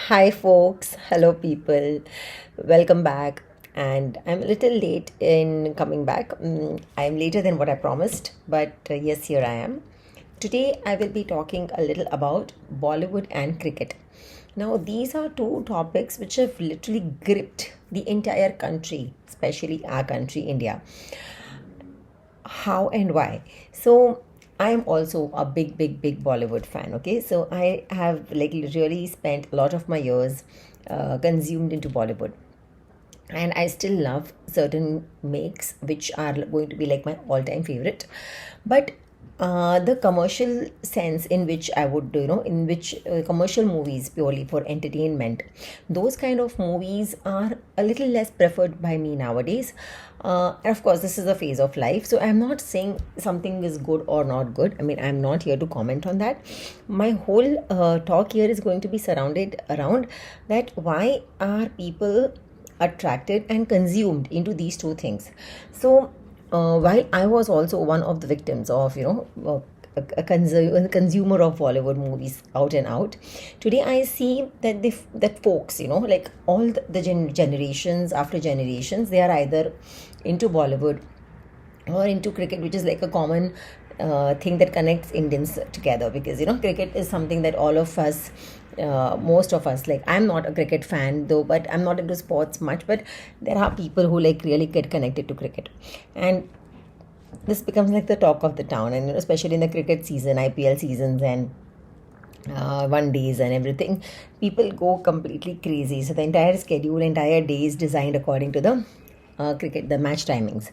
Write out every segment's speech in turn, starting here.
Hi, folks. Hello, people. Welcome back. And I'm a little late in coming back. I'm later than what I promised, but yes, here I am. Today, I will be talking a little about Bollywood and cricket. Now, these are two topics which have literally gripped the entire country, especially our country, India. How and why? So, I'm also a big Bollywood fan. Okay, so I have like really spent a lot of my years consumed into Bollywood, and I still love certain makes which are going to be like my all-time favorite. But the commercial sense in which I would, in which commercial movies purely for entertainment, those kind of movies are a little less preferred by me nowadays. And of course, this is a phase of life, so I'm not saying something is good or not good. I mean, I'm not here to comment on that. My whole talk here is going to be surrounded around that why are people attracted and consumed into these two things. So while I was also one of the victims of a consumer of Bollywood movies out and out, today I see that that folks, like all the generations after generations, they are either into Bollywood or into cricket, which is like a common thing that connects Indians together, because cricket is something that all of us, most of us, like I'm not a cricket fan though, but I'm not into sports much, but there are people who like really get connected to cricket, and this becomes like the talk of the town, and especially in the cricket season, IPL seasons, and one days and everything, people go completely crazy. So the entire schedule, entire day is designed according to the cricket, the match timings.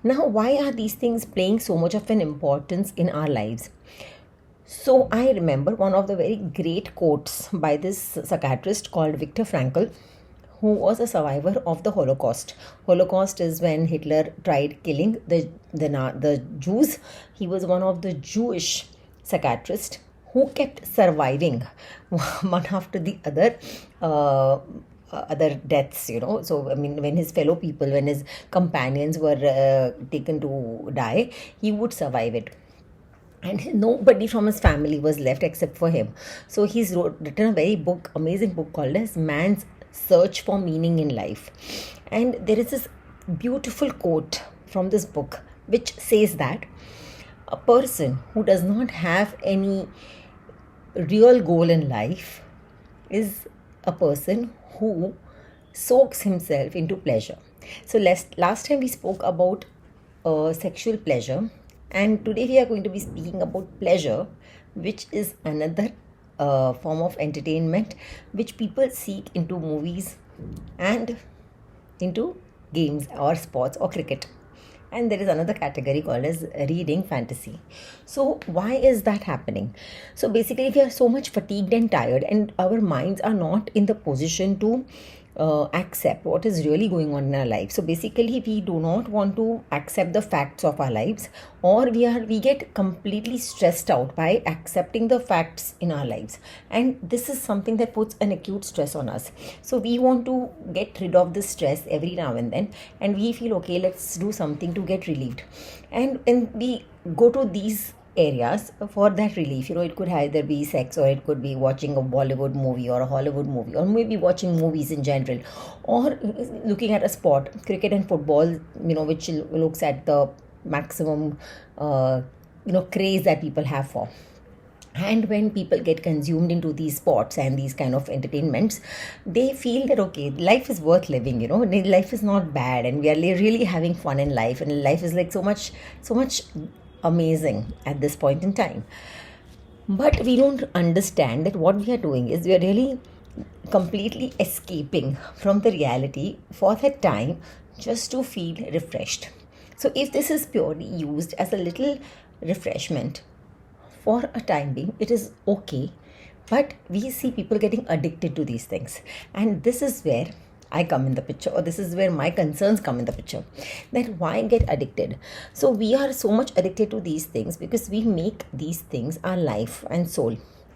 Now, why are these things playing so much of an importance in our lives? So I remember one of the very great quotes by this psychiatrist called Viktor Frankl, who was a survivor of the Holocaust. Holocaust is when Hitler tried killing the Jews. He was one of the Jewish psychiatrists who kept surviving one after the other deaths. So I mean, when his fellow people, when his companions were taken to die, he would survive it, and nobody from his family was left except for him. So written a very amazing book called as Man's Search for Meaning in Life. And there is this beautiful quote from this book which says that a person who does not have any real goal in life is a person who soaks himself into pleasure. So last time we spoke about sexual pleasure, and today we are going to be speaking about pleasure, which is another form of entertainment which people seek into movies and into games or sports or cricket. And there is another category called as reading fantasy. So why is that happening? So basically, we are so much fatigued and tired, and our minds are not in the position to accept what is really going on in our life. So basically, we do not want to accept the facts of our lives, or we get completely stressed out by accepting the facts in our lives, and this is something that puts an acute stress on us. So we want to get rid of this stress every now and then, and we feel, okay, let's do something to get relieved, and we go to these areas for that relief. It could either be sex, or it could be watching a Bollywood movie or a Hollywood movie, or maybe watching movies in general, or looking at a sport, cricket and football, which looks at the maximum craze that people have for. And when people get consumed into these sports and these kind of entertainments, they feel that, okay, life is worth living, life is not bad, and we are really having fun in life, and life is like so much amazing at this point in time. But we don't understand that what we are doing is we are really completely escaping from the reality for that time, just to feel refreshed. So if this is purely used as a little refreshment for a time being, it is okay. But we see people getting addicted to these things, and this is where I come in the picture, or this is where my concerns come in the picture. That why get addicted? So we are so much addicted to these things because we make these things our life and soul.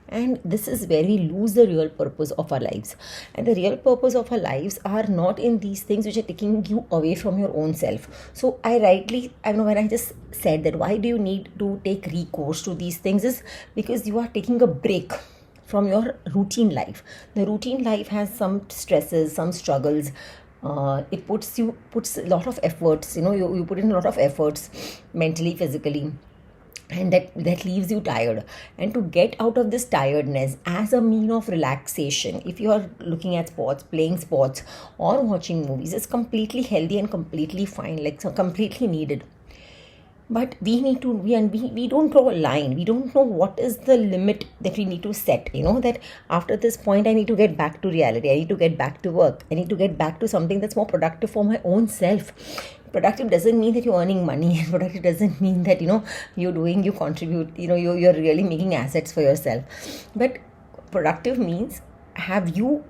And this is where we lose the real purpose of our lives. And the real purpose of our lives are not in these things which are taking you away from your own self. So I know when I just said that why do you need to take recourse to these things, is because you are taking a break from your routine life. The routine life has some stresses, some struggles. It puts a lot of efforts, you put in a lot of efforts mentally, physically, and that leaves you tired. And to get out of this tiredness as a mean of relaxation, if you are looking at sports, playing sports, or watching movies, is completely healthy and completely fine, like so completely needed. But we don't draw a line. We don't know what is the limit that we need to set, that after this point I need to get back to reality, I need to get back to work, I need to get back to something that's more productive for my own self. Productive doesn't mean that you're earning money, and productive doesn't mean that you contribute, you're really making assets for yourself. But productive means, have you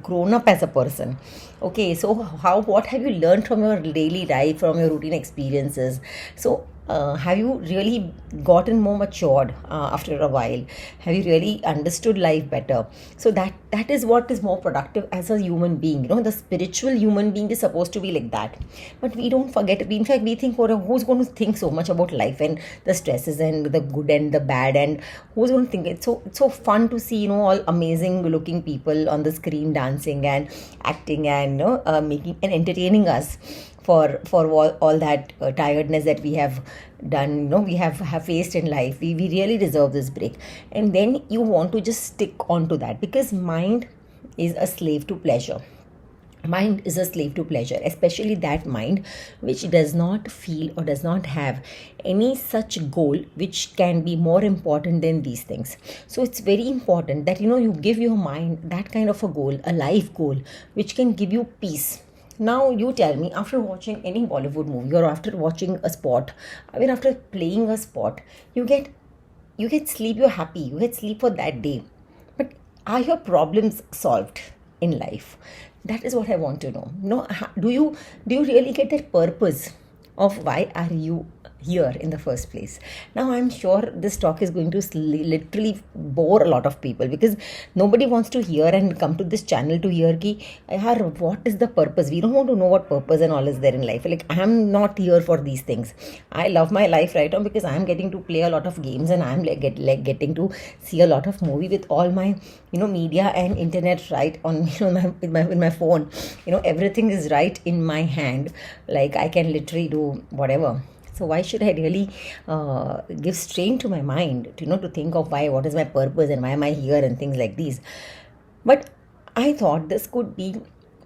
grown up as a person? Okay, so what have you learned from your daily life, from your routine experiences? So have you really gotten more matured after a while? Have you really understood life better? So that is what is more productive as a human being. The spiritual human being is supposed to be like that. But we don't forget. In fact, we think, oh, who's going to think so much about life and the stresses and the good and the bad, and who's going to think? It's so fun to see all amazing looking people on the screen dancing and acting and making and entertaining us for all that tiredness that we have done, we have faced in life. We really deserve this break. And then you want to just stick on to that, because mind is a slave to pleasure. Mind is a slave to pleasure, especially that mind which does not feel or does not have any such goal which can be more important than these things. So it's very important that you give your mind that kind of a goal, a life goal, which can give you peace. Now you tell me, after watching any Bollywood movie, or after watching a sport, after playing a sport, you get sleep, you're happy, you get sleep for that day. But are your problems solved in life? That is what I want to know. Do you really get that purpose of why are you here in the first place? Now I'm sure this talk is going to literally bore a lot of people, because nobody wants to hear and come to this channel to hear ki, yaar, what is the purpose? We don't want to know what purpose and all is there in life. Like, I'm not here for these things. I love my life right now because I'm getting to play a lot of games, and I'm getting to see a lot of movie with all my media and internet right on with my phone. Everything is right in my hand. Like, I can literally do whatever. So why should I really give strain to my mind to think of what is my purpose and why am I here and things like these? But I thought this could be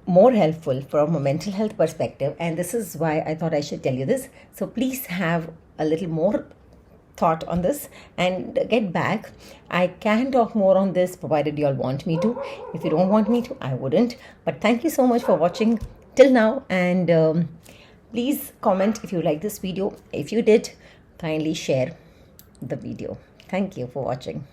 more helpful from a mental health perspective, and this is why I thought I should tell you this. So please have a little more thought on this and get back. I can talk more on this provided you all want me to. If you don't want me to, I wouldn't. But thank you so much for watching till now, and please comment if you like this video. If you did, kindly share the video. Thank you for watching.